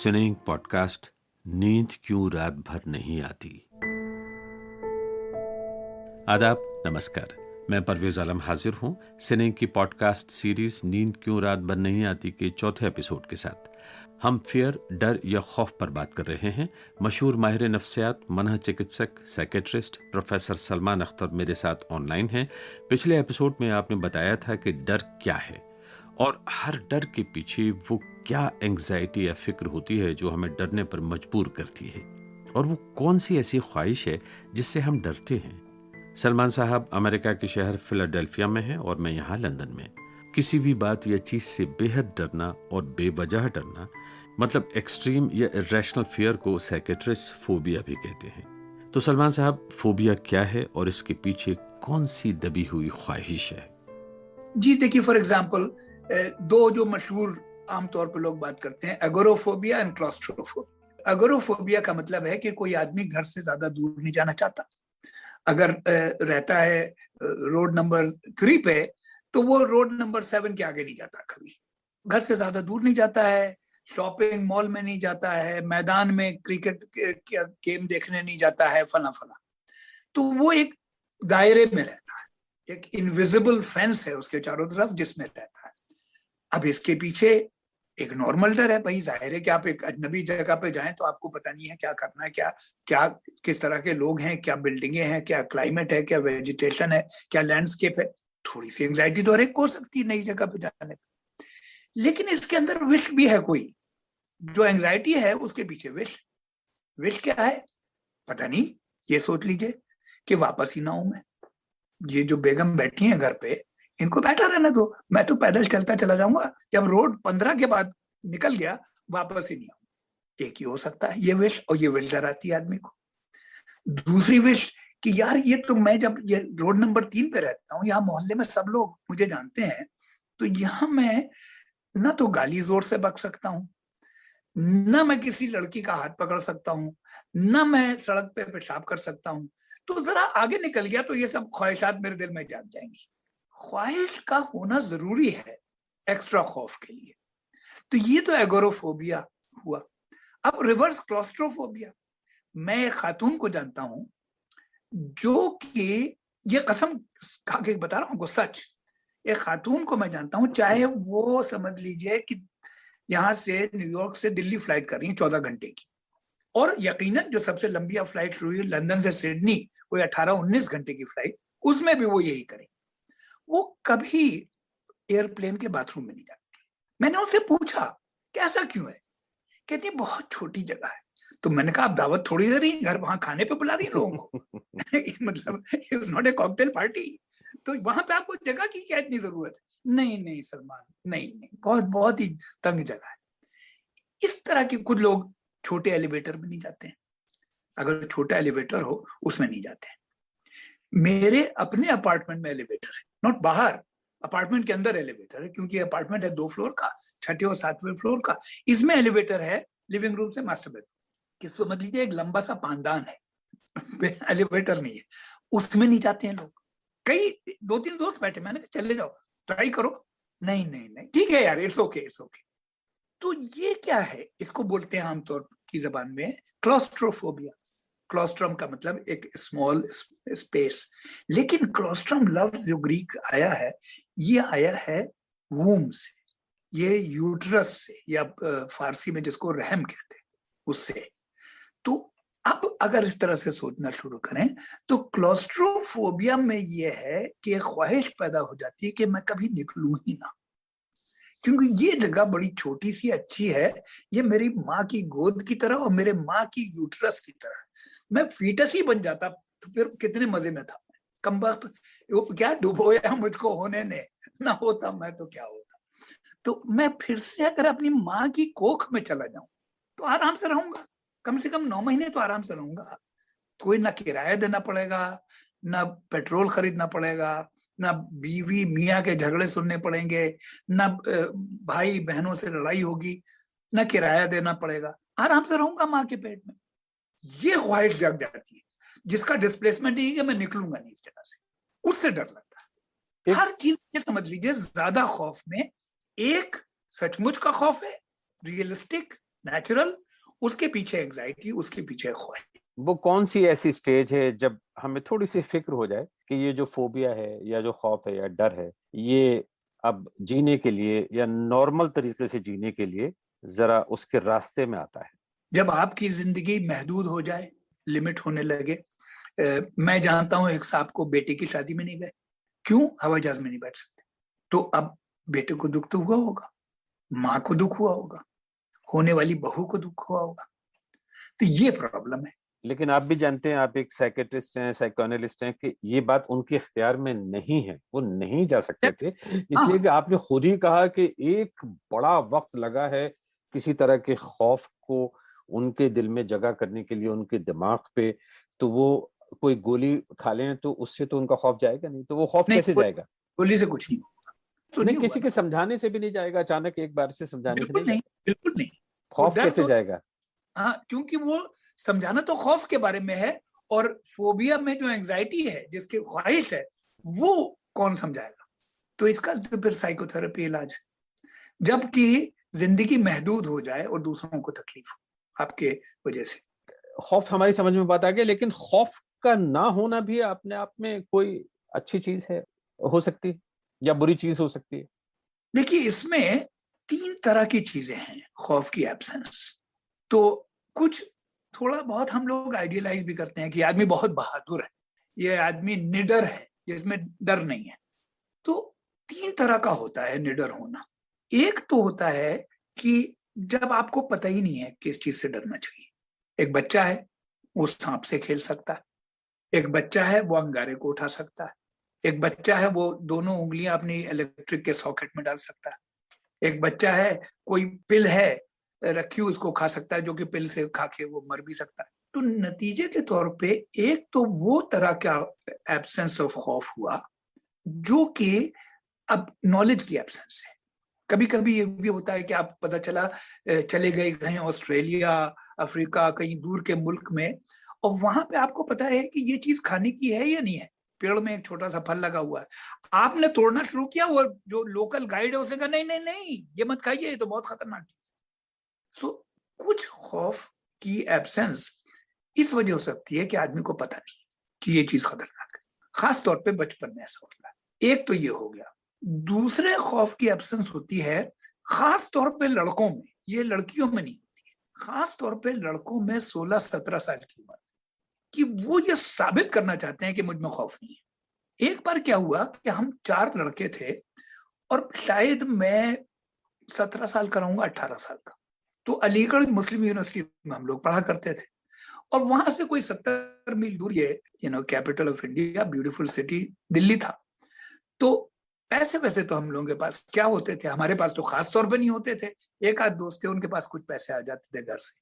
सुनें पॉडकास्ट नींद क्यों रात भर नहीं आती। आदाब, नमस्कार। मैं परवेज आलम हाजिर हूँ सिने की पॉडकास्ट सीरीज नींद क्यों रात भर नहीं आती के चौथे एपिसोड के साथ। हम फियर, डर या खौफ पर बात कर रहे हैं। मशहूर माहिर नफ्सियात, मनः चिकित्सक, साइकेट्रिस्ट प्रोफेसर सलमान अख्तर मेरे साथ ऑनलाइन हैं। पिछले एपिसोड में आपने बताया था कि डर क्या है और हर डर के पीछे वो क्या एंग्जाइटी या फिक्र होती है जो हमें डरने पर मजबूर करती है, और वो कौन सी ऐसी ख्वाहिश है जिससे हम डरते हैं। सलमान साहब अमेरिका के शहर फिलाडेल्फिया में हैं और मैं यहाँ लंदन में। किसी भी बात या चीज से बेहद डरना और बेवजह डरना, मतलब एक्सट्रीम या इरेशनल फियर को साइकेट्रिस्ट फोबिया भी कहते हैं। तो सलमान साहब, फोबिया क्या है और इसके पीछे कौन सी दबी हुई ख्वाहिश है? जी देखिए, फॉर एग्जाम्पल दो जो मशहूर आमतौर पर लोग बात करते हैं, एगोरोफोबिया एंड क्लॉस्ट्रोफोबिया। एगोरोफोबिया का मतलब है कि कोई आदमी घर से ज्यादा दूर नहीं जाना चाहता। अगर रहता है रोड नंबर 3 पे, तो वो रोड नंबर 7 के आगे नहीं जाता कभी। घर से ज्यादा दूर नहीं जाता है, शॉपिंग मॉल में नहीं जाता है, मैदान में क्रिकेट गेम देखने नहीं जाता है, फला फला। तो वो एक दायरे में रहता है, एक इनविजिबल फेंस है उसके चारों तरफ जिसमें रहता है। अब इसके पीछे एक नॉर्मल डर है, भाई जाहिर है कि आप एक अजनबी जगह पे जाएं तो आपको पता नहीं है क्या करना है, क्या क्या किस तरह के लोग हैं, क्या बिल्डिंगें हैं, क्या क्लाइमेट है, क्या वेजिटेशन है, क्या लैंडस्केप है। थोड़ी सी एंग्जाइटी तो हर एक को हो सकती है नई जगह पे जाने पे। लेकिन इसके अंदर विश भी है कोई। जो एंग्जाइटी है उसके पीछे विश क्या है पता नहीं। ये सोच लीजिए कि वापस ही ना हूं मैं। ये जो बेगम बैठी है घर पे, इनको बैठा रहने दो, मैं तो पैदल चलता चला जाऊंगा। जब रोड 15 के बाद निकल गया, वापस ही नहीं आऊंगा। एक ही हो सकता है ये विश, और ये विश डराती है आदमी को। दूसरी विश कि यार ये तो मैं जब ये रोड नंबर 3 पे रहता हूँ, यहाँ मोहल्ले में सब लोग मुझे जानते हैं, तो यहाँ मैं ना तो गाली जोर से बक सकता हूँ, ना मैं किसी लड़की का हाथ पकड़ सकता हूँ, ना मैं सड़क पे पेशाब कर सकता हूँ। तो जरा आगे निकल गया तो ये सब ख्वाहिशात मेरे दिल में जाग जाएंगी। ख्वाहिश का होना जरूरी है एक्स्ट्रा खौफ के लिए। तो ये तो एगोरोफोबिया हुआ। अब रिवर्स क्लॉस्ट्रोफोबिया। मैं एक खातून को जानता हूं जो कि, ये कसम खा के बता रहा हूं सच, एक खातून को मैं जानता हूं, चाहे वो समझ लीजिए कि यहां से न्यूयॉर्क से दिल्ली फ्लाइट कर रही है 14 घंटे की, और यकीनन जो सबसे लंबी फ्लाइट शुरू हुई लंदन से सिडनी, वो 18-19 घंटे की फ्लाइट, उसमें भी वो यही करें। वो कभी एयरप्लेन के बाथरूम में नहीं जाती। मैंने उनसे पूछा कि ऐसा क्यों है? कहती है बहुत छोटी जगह है। तो मैंने कहा आप दावत थोड़ी दे रही, घर वहां खाने पे बुला रही लोगों को। मतलब it's not a cocktail party. तो वहां पे आपको जगह की क्या इतनी जरूरत है? नहीं नहीं सलमान, नहीं नहीं, बहुत बहुत ही तंग जगह है। इस तरह के कुछ लोग छोटे एलिवेटर में नहीं जाते हैं। अगर छोटा एलिवेटर हो उसमें नहीं जाते हैं। मेरे अपने अपार्टमेंट में एलिवेटर है, नॉट बाहर, अपार्टमेंट के अंदर एलिवेटर है, क्योंकि अपार्टमेंट है 2 फ्लोर का, 6ठे और 7वें फ्लोर का। इसमें एलिवेटर है लिविंग रूम से मास्टर बेडरूम, कि समझ लीजिए एक लंबा सा पानदान है। एलिवेटर नहीं है, उसमें नहीं जाते हैं लोग। कई 2-3 दोस्त बैठे, मैंने कहा चले जाओ, ट्राई करो। नहीं नहीं नहीं, ठीक है यार, इट्स ओके इट्स ओके। तो ये क्या है? इसको बोलते हैं आमतौर की जबान में क्लॉस्ट्रोफोबिया। क्लॉस्ट्रम का मतलब एक स्मॉल स्पेस। लेकिन क्लॉस्ट्रम लफ्ज जो ग्रीक आया है, ये आया है वूम से, ये यूट्रस से, या फारसी में जिसको रहम कहते हैं उससे। तो अब अगर इस तरह से सोचना शुरू करें तो क्लॉस्ट्रोफोबिया में ये है कि ख्वाहिश पैदा हो जाती है कि मैं कभी निकलूं ही ना, क्योंकि ये जगह बड़ी छोटी सी अच्छी है। ये मेरी माँ की गोद की तरह और मेरे माँ की यूट्रस की तरह। मैं फीटस ही बन जाता तो फिर कितने मजे में था। कम वक्त क्या डुबोया मुझको होने ने, ना होता मैं तो क्या होता। तो मैं फिर से अगर अपनी माँ की कोख में चला जाऊं तो आराम से रहूंगा, कम से कम 9 महीने तो आराम से रहूंगा। कोई ना किराया देना पड़ेगा, ना पेट्रोल खरीदना पड़ेगा, ना बीवी मियाँ के झगड़े सुनने पड़ेंगे, ना भाई बहनों से लड़ाई होगी, ना किराया देना पड़ेगा, आराम से रहूंगा माँ के पेट में। ये ख्वाहिश जग जाती है, जिसका डिस्प्लेसमेंट ही है कि मैं निकलूंगा नहीं इस जगह से। उससे डर लगता है। हर चीज ये समझ लीजिए ज्यादा खौफ में एक सचमुच का खौफ है, रियलिस्टिक, नेचुरल, उसके पीछे एंजाइटी, उसके पीछे खौफ। वो कौन सी ऐसी स्टेज है जब हमें थोड़ी सी फिक्र हो जाए कि ये जो फोबिया है या जो खौफ है या डर है, ये अब जीने के लिए या नॉर्मल तरीके से जीने के लिए जरा उसके रास्ते में आता है? जब आपकी जिंदगी महदूद हो जाए, लिमिट होने लगे। मैं जानता हूं एक साहब को बेटे की शादी में नहीं गए, क्यों? हवाई जहाज में नहीं बैठ सकते। तो अब बेटे को दुख तो हुआ होगा, माँ को दुख हुआ होगा, होने वाली बहू को दुख हुआ होगा। तो ये प्रॉब्लम है। लेकिन आप भी जानते हैं, आप एक साइकेट्रिस्ट हैं, साइकोएनालिस्ट हैं, कि ये बात उनके इख्तियार में नहीं है, वो नहीं जा सकते थे, इसलिए हाँ, कि आपने खुद ही कहा कि एक बड़ा वक्त लगा है किसी तरह के खौफ को उनके दिल में जगह करने के लिए, उनके दिमाग पे। तो वो कोई गोली खा लें तो उससे तो उनका खौफ जाएगा नहीं, तो वो खौफ नहीं, कैसे जाएगा? गोली से कुछ नहीं होगा, तो नहीं, नहीं हुआ किसी ना। के समझाने से भी नहीं जाएगा, अचानक एक बार से समझाने से बिल्कुल नहीं नहीं, जाएगा। बिल्कुल नहीं। वो खौफ डर कैसे तो, जाएगा? हाँ, क्योंकि वो समझाना तो खौफ के बारे में है, और फोबिया में जो एंजाइटी है, जिसकी ख्वाहिश है, वो कौन समझाएगा? तो इसका तो फिर साइकोथेरेपी इलाज। जबकि जिंदगी महदूद हो जाए और दूसरों को तकलीफ हो आपके वजह से। खौफ हमारी समझ में बात आ गया, लेकिन खौफ का ना होना भी अपने आप में कोई अच्छी चीज है, हो सकती है, या बुरी चीज हो सकती है? देखिए, इसमें 3 तरह की चीजें हैं खौफ की एब्सेंस। तो कुछ थोड़ा बहुत हम लोग आइडियलाइज भी करते हैं कि आदमी बहुत बहादुर है, ये आदमी निडर है, जिसमें डर नहीं है। तो 3 तरह का होता है निडर होना। एक तो होता है कि जब आपको पता ही नहीं है किस चीज से डरना चाहिए। एक बच्चा है, वो सांप से खेल सकता है। एक बच्चा है, वो अंगारे को उठा सकता है। एक बच्चा है, वो दोनों उंगलियां अपनी इलेक्ट्रिक के सॉकेट में डाल सकता है। एक बच्चा है, कोई पिल है रखी, उसको खा सकता है, जो कि पिल से खा के वो मर भी सकता है। तो नतीजे के तौर पे एक तो वो तरह का एब्सेंस ऑफ खौफ हुआ, जो कि अब नॉलेज की एब्सेंस है। कभी कभी ये भी होता है कि आप पता चला चले गए कहीं ऑस्ट्रेलिया, अफ्रीका, कहीं दूर के मुल्क में, और वहां पे आपको पता है कि ये चीज खाने की है या नहीं है। पेड़ में एक छोटा सा फल लगा हुआ है, आपने तोड़ना शुरू किया, वो जो लोकल गाइड है उसने कहा नहीं नहीं नहीं, ये मत खाइए, ये तो बहुत खतरनाक चीज है। सो कुछ खौफ की एब्सेंस इस वजह हो सकती है कि आदमी को पता नहीं कि ये चीज खतरनाक है। खास तौर पे बचपन में ऐसा होता है। एक तो ये हो गया। दूसरे खौफ की एब्सेंस होती है खास तौर पे लड़कों में, ये लड़कियों में नहीं होती है। खास तौर पे लड़कों में 16-17 साल की उम्र, कि वो ये साबित करना चाहते हैं कि मुझ में खौफ नहीं है। एक बार क्या हुआ कि हम 4 लड़के थे, और शायद मैं 17 साल का रहूंगा, 18 साल का। तो अलीगढ़ मुस्लिम यूनिवर्सिटी में हम लोग पढ़ा करते थे, और वहां से कोई 70 मील दूर ये capital of India, beautiful city Delhi था। तो पैसे वैसे तो हम लोगों के पास क्या होते थे, हमारे पास तो खास तौर पे नहीं होते थे। एक आध दोस्त थे, उनके पास कुछ पैसे आ जाते थे घर से।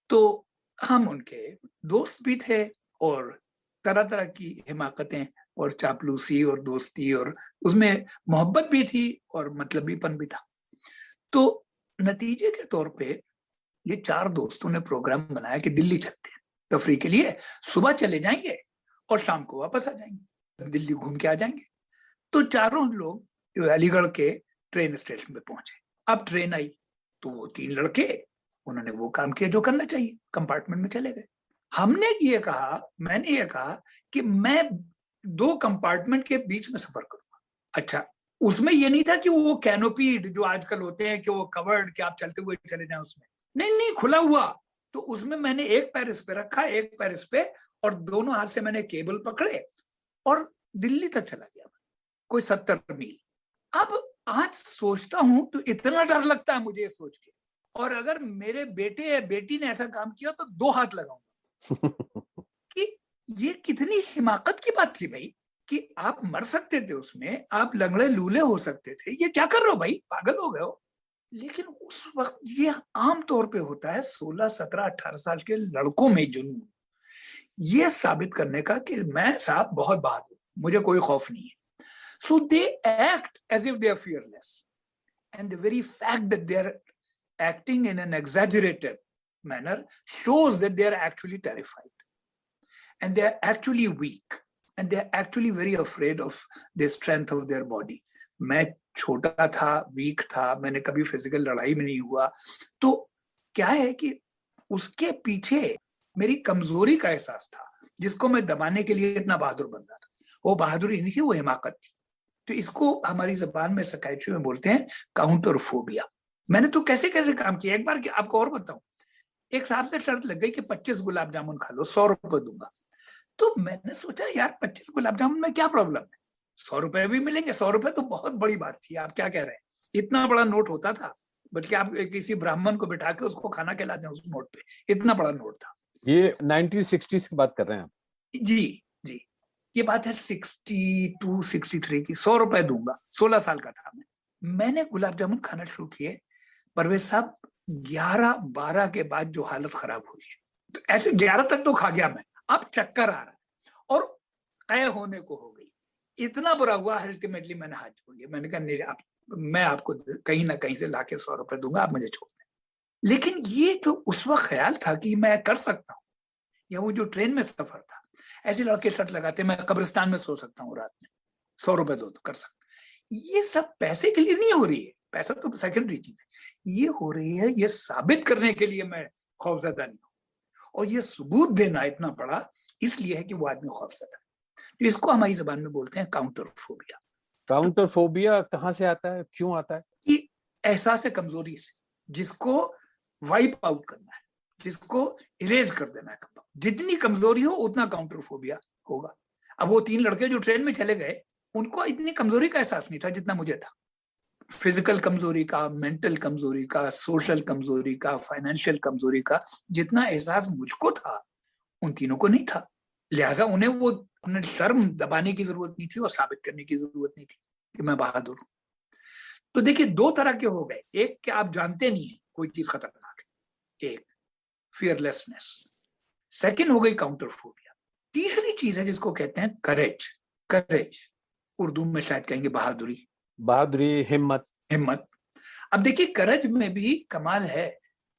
तो हम उनके दोस्त भी थे, और तरह तरह की हिमाकतें और चापलूसी और दोस्ती, और उसमें मोहब्बत भी थी और मतलबीपन भी था। तो नतीजे के तौर पे ये 4 दोस्तों ने प्रोग्राम बनाया कि दिल्ली चलते हैं तफरी के लिए। सुबह चले जाएंगे और शाम को वापस आ जाएंगे, दिल्ली घूम के आ जाएंगे। तो चारों लोग अलीगढ़ के ट्रेन स्टेशन पे पहुंचे। अब ट्रेन आई, तो वो 3 लड़के, उन्होंने वो काम किया जो करना चाहिए, कंपार्टमेंट में चले गए। हमने ये कहा, मैंने ये कहा कि मैं 2 कंपार्टमेंट के बीच में सफर करूंगा। अच्छा, उसमें ये नहीं था कि वो कैनोपीड जो आजकल होते हैं, कि वो कवर्ड, कि आप चलते हुए चले जाएं उसमें। नहीं नहीं, खुला हुआ। तो उसमें मैंने एक पैर इस पे रखा, एक पैर इस पे, और दोनों हाथ से मैंने केबल पकड़े, और दिल्ली तक चला गया, कोई 70 मील। अब आज सोचता हूं तो इतना डर लगता है मुझे ये सोच के, और अगर मेरे बेटे या बेटी ने ऐसा काम किया तो 2 हाथ लगाऊंगा। कि ये कितनी हिमाकत की बात थी भाई, कि आप मर सकते थे उसमें, आप लंगड़े लूले हो सकते थे, ये क्या कर रहे हो भाई, पागल हो गए हो। लेकिन उस वक्त ये आम तौर पे होता है 16, 17, 18 साल के लड़कों में जुनून, ये साबित करने का कि मैं साहब बहुत बहादुर, मुझे कोई खौफ नहीं है। So they act as if they are fearless. And the very fact that they are acting in an exaggerated manner shows that they are actually terrified. And they are actually weak. And they are actually very afraid of the strength of their body. मैं छोटा था, week था, मैंने कभी physical लड़ाई में नहीं हुआ, तो क्या है कि उसके पीछे मेरी कमजोरी का एहसास था, जिसको मैं दबाने के लिए इतना बहादुर बन रहा था। वो बहादुरी नहीं थी, वो हिमाकत थी। तो इसको हमारी जबान में साइकियाट्री में बोलते हैं काउंटर फोबिया। मैंने तो कैसे कैसे काम किया, एक बार आपको और बताऊं। एक साहब से शर्त लग गई कि 25 गुलाब जामुन खा लो, 100 रुपए दूंगा। तो मैंने सोचा यार 25 गुलाब जामुन में क्या प्रॉब्लम है, 100 रुपए भी मिलेंगे। 100 रुपए तो बहुत बड़ी बात थी, आप क्या कह रहे हैं, इतना बड़ा नोट होता था, बल्कि आप किसी ब्राह्मण को बिठा के उसको खाना खिला दें उस नोट पे, इतना बड़ा नोट था। ये 1960s की बात कर रहे हैं आप? जी जी, ये बात है 62 63 की। 100 रुपए दूंगा, 16 साल का था मैंने गुलाब जामुन खाना शुरू किए। परवेज साहब 11-12 के बाद जो हालत खराब हुई है, तो ऐसे 11 तक तो खा गया मैं, अब चक्कर आ रहा है और तय होने को हो गई। इतना बुरा हुआ, अल्टीमेटली मैंने हाथ जोड़ लिया। मैंने कहा नहीं, मैं आपको कहीं ना कहीं से लाके 100 रुपए दूंगा, आप मुझे छोड़ दें। लेकिन ये जो उस वक्त ख्याल था कि मैं कर सकता हूँ, या वो जो ट्रेन में सफर था, ऐसे लड़के शर्त लगाते मैं कब्रिस्तान में सो सकता हूँ रात में, 100 रुपए दो तो कर सकता। ये सब पैसे के लिए नहीं हो रही है, पैसा तो सेकेंडरी चीज है। ये हो रही है ये साबित करने के लिए मैं खौफजदा नहीं हूं, और ये सबूत देना इतना बड़ा इसलिए है कि वो आदमी खौफजदा है। तो इसको हमारी जबान में बोलते हैं काउंटर फोबिया। काउंटर फोबिया कहाँ से आता है, क्यों आता है? कि एहसास है कमजोरी से, जिसको वाइप आउट करना है, जिसको इरेज कर देना है। जितनी कमजोरी हो उतना काउंटर फोबिया होगा। अब वो 3 लड़के जो ट्रेन में चले गए, उनको इतनी कमजोरी का एहसास नहीं था जितना मुझे था। फिजिकल कमजोरी का, मेंटल कमजोरी का, सोशल कमजोरी का, फाइनेंशियल कमजोरी का जितना एहसास मुझको था, उन तीनों को नहीं था। लिहाजा उन्हें वो अपने शर्म दबाने की जरूरत नहीं थी और साबित करने की जरूरत नहीं थी कि मैं बहादुर हूं। तो देखिए 2 तरह के हो गए, एक कि आप जानते नहीं है कोई चीज खतरनाक है, एक फियरलेसनेस, सेकंड हो गई काउंटर फोबिया। तीसरी चीज है जिसको कहते हैं करेज। करेज उर्दू में शायद कहेंगे बहादुरी, बहादुरी, हिम्मत। हिम्मत। अब देखिए करज में भी कमाल है।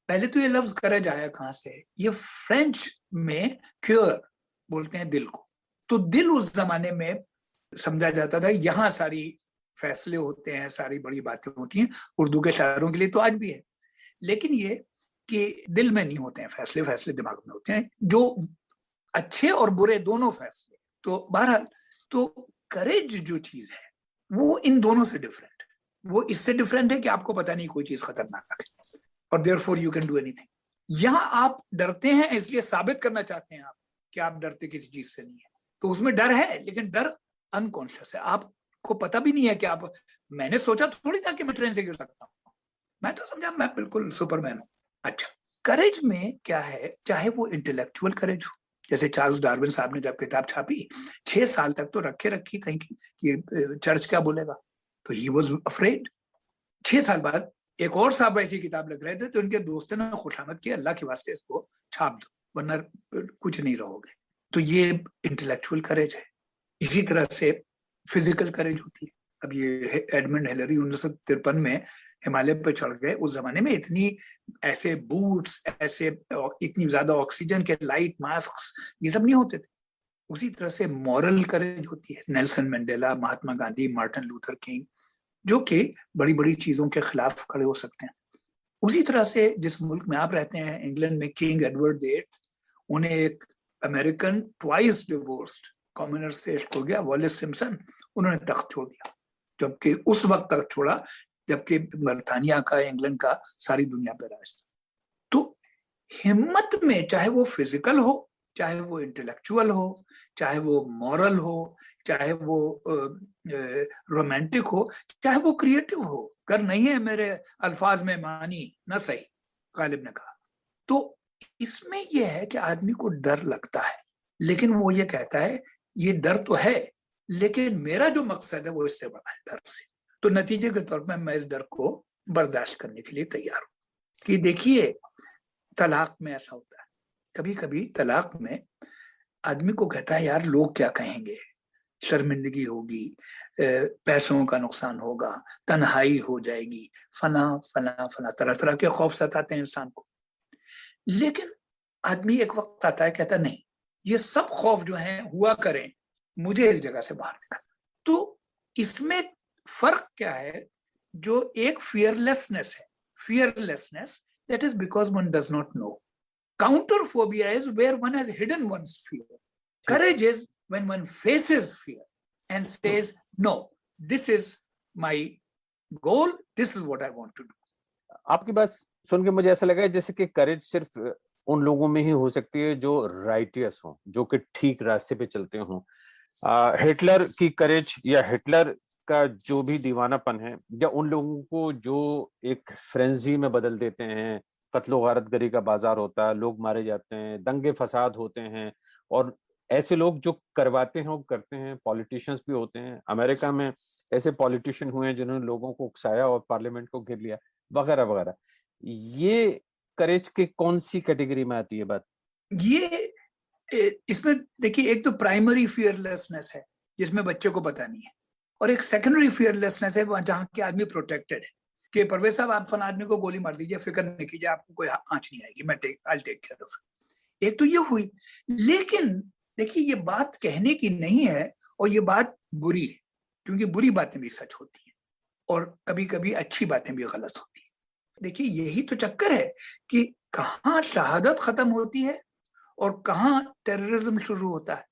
पहले तो ये लफ्ज करज आया कहां से, ये फ्रेंच में क्योर बोलते हैं दिल को। तो दिल उस जमाने में समझा जाता था, यहां सारी फैसले होते हैं, सारी बड़ी बातें होती हैं। उर्दू के शायरों के लिए तो आज भी है, लेकिन ये कि दिल में नहीं होते हैं फैसले, फैसले दिमाग में होते हैं, जो अच्छे और बुरे दोनों फैसले। तो बहरहाल, तो करेज जो चीज है वो इन दोनों से डिफरेंट है। वो इससे डिफरेंट है कि आपको पता नहीं कोई चीज खतरनाक है और therefore you can do anything. यहां आप डरते हैं इसलिए साबित करना चाहते हैं आप कि आप डरते किसी चीज से नहीं है, तो उसमें डर है, लेकिन डर अनकॉन्शियस है, आपको पता भी नहीं है कि आप। मैंने सोचा थोड़ी था कि मैं ट्रेन से गिर सकता हूँ, मैं तो समझा मैं बिल्कुल सुपरमैन हूँ। अच्छा, करेज में क्या है, चाहे वो इंटेलेक्चुअल करेज हो, जैसे चार्ल्स डार्विन साहब ने जब किताब छापी 6 साल तक तो रखे रखी कहीं कि चर्च क्या बोलेगा, तो ही वॉज अफ्रेड। 6 साल बाद एक और साहब ऐसी किताब लग रहे थे, तो उनके दोस्तों ने खुशामद की, अल्लाह के वास्ते इसको छाप दो वरना कुछ नहीं रहोगे। तो ये इंटेलेक्चुअल करेज है। इसी तरह से फिजिकल करेज होती है। अब ये एडमंड हिलरी 1953 में हिमालय पर चढ़ गए। उस जमाने में इतनी ऐसे बूट्स, ऐसे इतनी ज्यादा ऑक्सीजन के लाइट मास्क, ये सब नहीं होते थे। उसी तरह से मॉरल करेज होती है। Nelson Mandela, Mahatma Gandhi, Martin Luther king, जो कि बड़ी बड़ी चीजों के खिलाफ खड़े हो सकते हैं। उसी तरह से जिस मुल्क में आप रहते हैं, इंग्लैंड में किंग एडवर्ड VIII, उन्हें एक अमेरिकन ट्वाइस डिवोर्स्ड कॉमनर से इश्क हो गया, वॉलेस सिम्पसन, उन्होंने तख्त छोड़ दिया। जबकि उस वक्त तक छोड़ा जबकि बरतानिया का, इंग्लैंड का सारी दुनिया पर राज था। तो हिम्मत में, चाहे वो फिजिकल हो, चाहे वो इंटेलेक्चुअल हो, चाहे वो मॉरल हो, चाहे वो रोमांटिक हो, चाहे वो क्रिएटिव हो, कर नहीं है मेरे अल्फाज में मानी न सही, गालिब ने कहा। तो इसमें यह है कि आदमी को डर लगता है, लेकिन वो ये कहता है ये डर तो है, लेकिन मेरा जो मकसद है वो इससे बड़ा है डर से। तो नतीजे के तौर पर मैं इस डर को बर्दाश्त करने के लिए तैयार हूं। कि देखिए तलाक में ऐसा होता है, कभी कभी तलाक में आदमी को कहता है यार लोग क्या कहेंगे, शर्मिंदगी होगी, पैसों का नुकसान होगा, तन्हाई हो जाएगी, फला फला फला, तरह तरह के खौफ सताते हैं इंसान को। लेकिन आदमी एक वक्त आता है कहता नहीं, ये सब खौफ जो हैं हुआ करें, मुझे इस जगह से बाहर निकलना। तो इसमें फर्क क्या है, जो एक फियरलेसनेस है, fearlessness That is because one does not know. Counterphobia is where one has hidden one's fear. Courage is when one faces fear and says, no, this is my goal, this is what I want to do. आपकी बात सुन के मुझे ऐसा लगा है जैसे कि करेज सिर्फ उन लोगों में ही हो सकती है जो राइटियस हो, जो कि ठीक रास्ते पे चलते हों। हिटलर की करेज या हिटलर का जो भी दीवानापन है, या उन लोगों को जो एक फ्रेंजी में बदल देते हैं, कत्लो गारतगरी का बाजार होता है, लोग मारे जाते हैं, दंगे फसाद होते हैं, और ऐसे लोग जो करवाते हैं वो करते हैं। पॉलिटिशियंस भी होते हैं, अमेरिका में ऐसे पॉलिटिशियन हुए हैं जिन्होंने लोगों को उकसाया और पार्लियामेंट को घेर लिया, वगैरह वगैरह। ये करेज के कौन सी कैटेगरी में आती है बात? ये इसमें देखिए, एक तो प्राइमरी फियरलेसनेस है जिसमें बच्चे को पता नहीं है, और एक सेकेंडरी फियरलेसनेस है जहां के आदमी प्रोटेक्टेड है कि परवेज साहब आप फन आदमी को गोली मार दीजिए, फिक्र नहीं कीजिए, आपको कोई आंच नहीं आएगी, मैं I take care of it. एक तो ये हुई। लेकिन देखिए, ये बात कहने की नहीं है और ये बात बुरी है, क्योंकि बुरी बातें भी सच होती हैं और कभी कभी अच्छी बातें भी गलत होती हैं। देखिए, यही तो चक्कर है कि कहाँ शहादत खत्म होती है और कहाँ टेररिज्म शुरू होता है।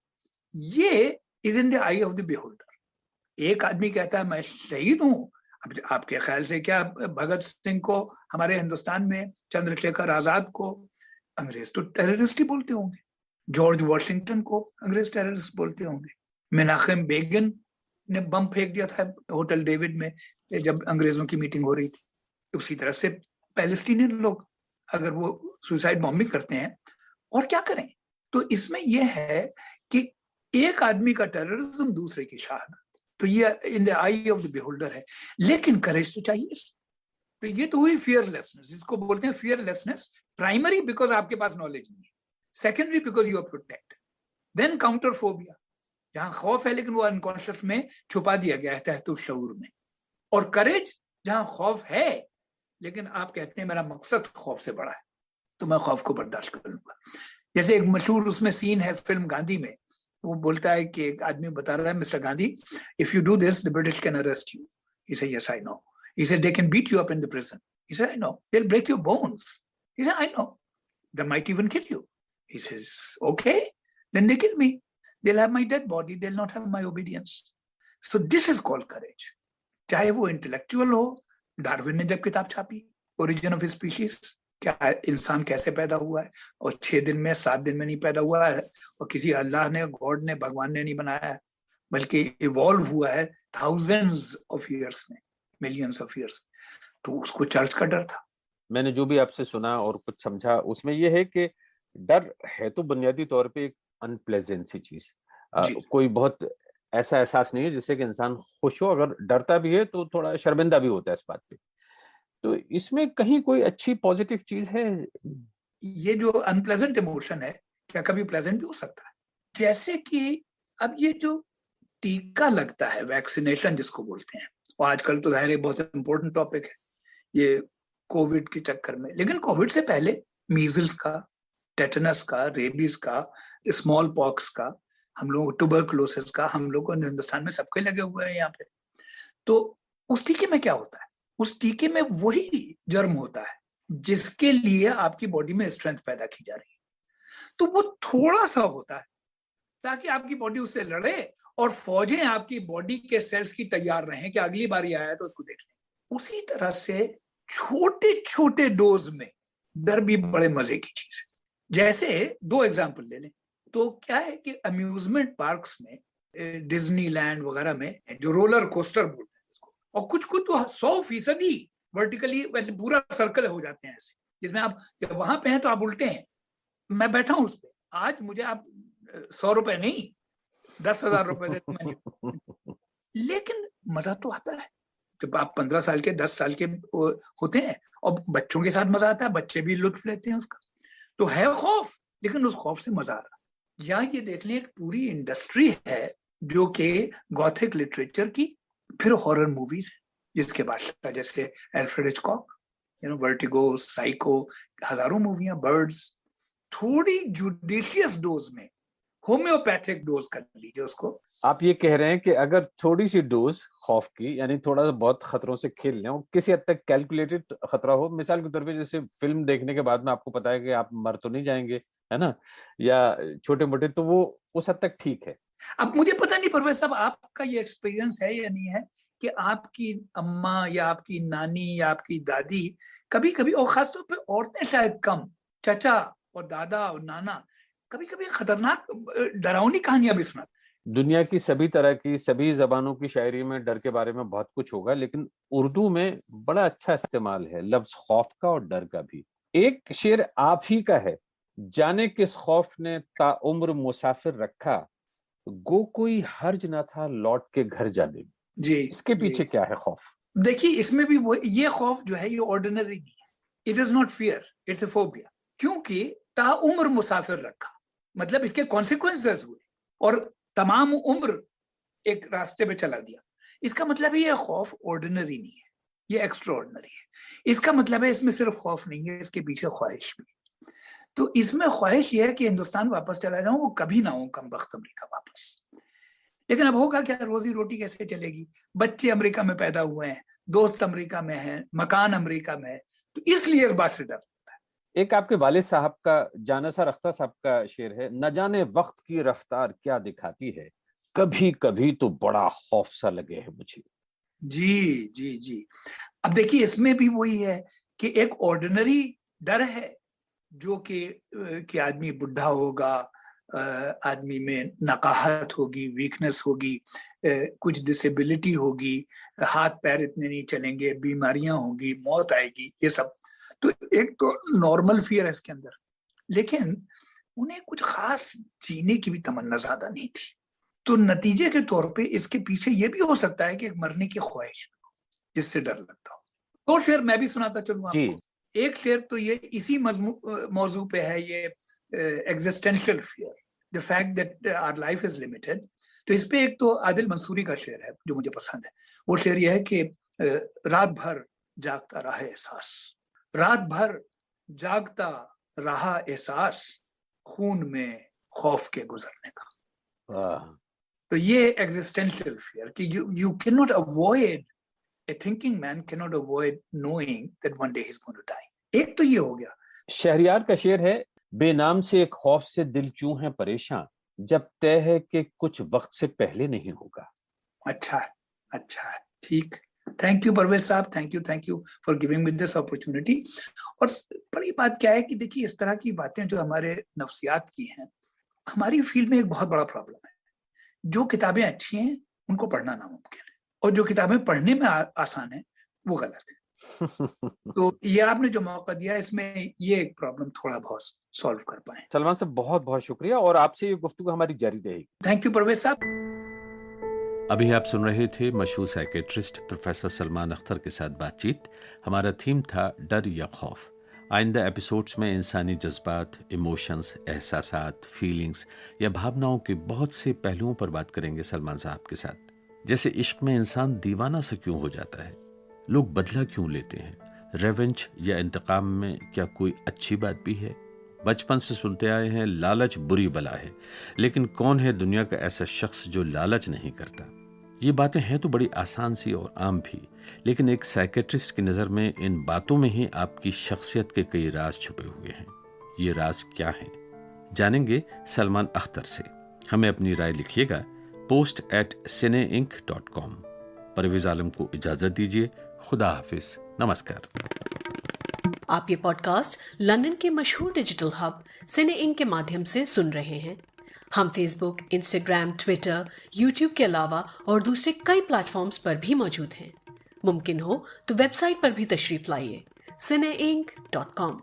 ये is in the I of the beholder. एक आदमी कहता है मैं शहीद हूं, अब आपके ख्याल से क्या भगत सिंह को हमारे हिंदुस्तान में, चंद्रशेखर आजाद को अंग्रेज तो टेररिस्ट ही बोलते होंगे, जॉर्ज वॉशिंगटन को अंग्रेज टेररिस्ट बोलते होंगे, मेनाखेम बेगन ने बम फेंक दिया था होटल डेविड में जब अंग्रेजों की मीटिंग हो रही थी। उसी तरह से पैलेस्टीनियन लोग अगर वो सुसाइड बॉम्बिंग करते हैं, और क्या करें। तो इसमें यह है कि एक आदमी का टेररिज्म, दूसरे की शहादत, तो ये in the I of the beholder है। लेकिन करेज तो चाहिए। तो ये तो हुई फियरलेसनेस, जिसको बोलते हैं फियरलेसनेस। प्राइमरी बिकॉज आपके पास नॉलेज नहीं है, secondary because you are protected, then counterphobia जहां खौफ है लेकिन वो अनकॉन्शियस में छुपा दिया गया है तहत शऊर में, और करेज जहां खौफ है लेकिन आप कहते हैं मेरा मकसद खौफ से बड़ा है, तो मैं खौफ को बर्दाश्त कर लूंगा। जैसे एक मशहूर उसमें सीन है फिल्म गांधी में, वो बोलता है कि एक आदमी बता रहा है, mister Gandhi, if you do this the British can arrest you. He said yes I know. He said they can beat you up in the prison. He said I know. They will break your bones. He said I know. They might even kill you. He says okay, then they kill me, they'll have my dead body, they'll not have my obedience. So this is called courage. चाहे वो intellectual हो, Darwin ने जब किताब छापी origin of species, क्या इंसान कैसे पैदा हुआ है, और 6 दिन में 7 दिन में नहीं पैदा हुआ है, और किसी अल्लाह ने, गॉड ने, भगवान ने नहीं बनाया है, बल्कि इवॉल्व हुआ है थाउजेंड्स ऑफ ईयर्स में, मिलियंस ऑफ ईयर्स। तो उसको चर्च का डर था। मैंने जो भी आपसे सुना और कुछ समझा, उसमें यह है कि डर है तो बुनियादी तौर पे एक अनप्लेजेंट सी चीज, कोई बहुत ऐसा एहसास नहीं है जिससे कि इंसान खुश हो। अगर डरता भी है तो थोड़ा शर्मिंदा भी होता है इस बात पे। तो इसमें कहीं कोई अच्छी पॉजिटिव चीज है? ये जो अनप्लेजेंट इमोशन है, क्या कभी प्लेजेंट भी हो सकता है? जैसे कि अब ये जो टीका लगता है, वैक्सीनेशन जिसको बोलते हैं, और आजकल तो जाहिर है बहुत इंपॉर्टेंट टॉपिक है ये कोविड के चक्कर में, लेकिन कोविड से पहले मीजल्स का, टेटनस का, रेबीज का, स्मॉल पॉक्स का, हम लोग ट्यूबरकुलोसिस का, हम लोग हिंदुस्तान में सबके लगे हुए हैं यहाँ पे। तो उस टीके में क्या होता है? उस टीके में वही जर्म होता है जिसके लिए आपकी बॉडी में स्ट्रेंथ पैदा की जा रही है। तो वो थोड़ा सा होता है ताकि आपकी बॉडी उससे लड़े और फौजें आपकी बॉडी के सेल्स की तैयार रहें कि अगली बार ये आया तो उसको देख लें। उसी तरह से छोटे छोटे डोज में डर भी बड़े मजे की चीज है। जैसे 2 एग्जाम्पल ले लें तो क्या है कि अम्यूजमेंट पार्क्स में, डिज्नीलैंड वगैरह में, जो रोलर कोस्टर बोलते हैं इसको, और कुछ तो 100% वर्टिकली पूरा सर्कल हो जाते हैं ऐसे, जिसमें आप जब वहां पे हैं तो आप उल्टे हैं। मैं बैठा हूं उस पर, आज मुझे आप 100 रुपए नहीं 10,000 रुपए देते, लेकिन मजा तो आता है। जब आप 15 साल के, 10 साल के होते हैं और बच्चों के साथ मजा आता है, बच्चे भी लुत्फ लेते हैं उसका। तो है खौफ, लेकिन उस खौफ से मजा आ रहा। या ये देख लें, एक पूरी इंडस्ट्री है जो कि गॉथिक लिटरेचर की, फिर हॉरर मूवीज है जिसके बादशाह जैसे एल्फ्रेड हिचकॉक, वर्टिगो, साइको, हजारों मूवियां, बर्ड्स। थोड़ी जुडिशियस डोज में होम्योपैथिक डोज कर लीजिए उसको। आप ये कह रहे हैं कि अगर थोड़ी सी डोज खौफ की, यानी थोड़ा सा बहुत खतरों से खेल लें, और किसी हद तक कैलकुलेटेड खतरा हो, मिसाल के तौर पे जैसे फिल्म देखने के बाद में आपको पता है कि आप मर तो नहीं जाएंगे, है ना, या छोटे मोटे, तो वो उस हद तक ठीक है। अब मुझे पता नहीं परवेज साहब आपका ये एक्सपीरियंस है या नहीं है कि आपकी अम्मा या आपकी नानी या आपकी दादी कभी कभी, और खासतौर पे औरतें शायद कम, चाचा और दादा और नाना कभी कभी खतरनाक डरावनी कहानियां भी सुनाते। दुनिया की सभी तरह की, सभी जबानों की शायरी में डर के बारे में बहुत कुछ होगा, लेकिन उर्दू में बड़ा अच्छा इस्तेमाल है लफ्ज खौफ का और डर का भी। एक शेर आप ही का है, जाने किस खौफ ने ताउम्र मुसाफिर रखा, गो कोई हर्ज न था लौट के घर जाने में। जी, इसके पीछे क्या है खौफ? देखिए इसमें भी वो, ये खौफ जो है ये ऑर्डिनरी नहीं है, it is not fear, it's a phobia. क्योंकि ताउम्र मुसाफिर रखा मतलब इसके कॉन्सिक्वेंसेस हुए और तमाम उम्र एक रास्ते पे चला दिया। इसका मतलब ये खौफ ऑर्डिनरी नहीं है, ये एक्स्ट्राऑर्डिनरी है। इसका मतलब है इसमें सिर्फ खौफ नहीं है, इसके पीछे ख्वाहिश भी। तो इसमें ख्वाहिश ये है कि हिंदुस्तान वापस चला जाऊं, वो कभी ना हो कम वक्त अमरीका वापस। लेकिन अब होगा क्या, रोजी रोटी कैसे चलेगी? बच्चे अमेरिका में पैदा हुए हैं, दोस्त अमेरिका में हैं, मकान अमेरिका में है, तो इसलिए इस बात से डर लगता है। एक आपके वालिद साहब का, जानासर अख्तर साहब का शेर है, न जाने वक्त की रफ्तार क्या दिखाती है, कभी कभी तो बड़ा खौफ सा लगे है मुझे। जी जी जी। अब देखिए इसमें भी वही है कि एक ऑर्डिनरी डर है जो कि आदमी बुढ़ा होगा, आदमी में नकाहत होगी, वीकनेस होगी, कुछ डिसेबिलिटी होगी, हाथ पैर इतने नहीं चलेंगे, बीमारियां होंगी, मौत आएगी, ये सब। तो एक तो नॉर्मल फियर है इसके अंदर, लेकिन उन्हें कुछ खास जीने की भी तमन्ना ज्यादा नहीं थी। तो नतीजे के तौर पे इसके पीछे ये भी हो सकता है कि एक मरने की ख्वाहिश जिससे डर लगता हो। तो शेर मैं भी सुनाता चलूं आपको। एक शेर तो ये इसी मौजू पे है, ये existential fear, the fact that our life is limited. तो इस पे एक तो आदिल मंसूरी का शेर है जो मुझे पसंद है। वो शेर ये है कि रात भर जागता रहा एहसास, रात भर जागता रहा एहसास, खून में खौफ के गुजरने का। तो ये एग्जिस्टेंशियल फियर कि you cannot avoid, a thinking man cannot avoid knowing that one day he's going to die। एक तो ये हो गया। शहरियार का शेर है, बेनाम से एक खौफ से दिल क्यों है परेशान, जब तय है कि कुछ वक्त से पहले नहीं होगा। अच्छा है, ठीक। थैंक यू परवेज साहब, thank you for giving me this opportunity. और बड़ी बात क्या है कि देखिए इस तरह की बातें जो हमारे नफ्सियात की हैं, हमारी फील्ड में एक बहुत बड़ा प्रॉब्लम है। जो किताबें अच्छी हैं उनको पढ़ना नामुमकिन है, और जो किताबें पढ़ने में आसान है वो गलत है। तो ये आपने जो मौका दिया, इसमें ये एक प्रॉब्लम थोड़ा बहुत सॉल्व कर पाए। सलमान साहब बहुत बहुत शुक्रिया, और आपसे ये गुफ्तगू हमारी जारी रहेगी। थैंक यू परवेज साहब। अभी आप सुन रहे थे मशहूर साइकेट्रिस्ट प्रोफेसर सलमान अख्तर के साथ बातचीत। हमारा थीम था डर या खौफ। आइंदा एपिसोड्स में इंसानी जज्बात, इमोशंस, एहसासात, फीलिंग्स या भावनाओं के बहुत से पहलुओं पर बात करेंगे सलमान साहब के साथ। जैसे इश्क में इंसान दीवाना से क्यों हो जाता है, लोग बदला क्यों लेते हैं, रेवेंज या इंतकाम में क्या कोई अच्छी बात भी है। बचपन से सुनते आए हैं लालच बुरी बला है, लेकिन कौन है दुनिया का ऐसा शख्स जो लालच नहीं करता। ये बातें हैं तो बड़ी आसान सी और आम भी, लेकिन एक साइकेट्रिस्ट की नज़र में इन बातों में ही आपकी शख्सियत के कई राज छुपे हुए हैं। ये राज क्या हैं, जानेंगे सलमान अख्तर से। हमें अपनी राय लिखिएगा post@cineinc.com। परवेज आलम को इजाजत दीजिए। खुदा हाफिज, नमस्कार। आप ये पॉडकास्ट लंदन के मशहूर डिजिटल हब सिने इंक के माध्यम से सुन रहे हैं। हम फेसबुक, इंस्टाग्राम, ट्विटर, यूट्यूब के अलावा और दूसरे कई प्लेटफॉर्म्स पर भी मौजूद हैं। मुमकिन हो तो वेबसाइट पर भी तशरीफ लाइए, cineinc.com।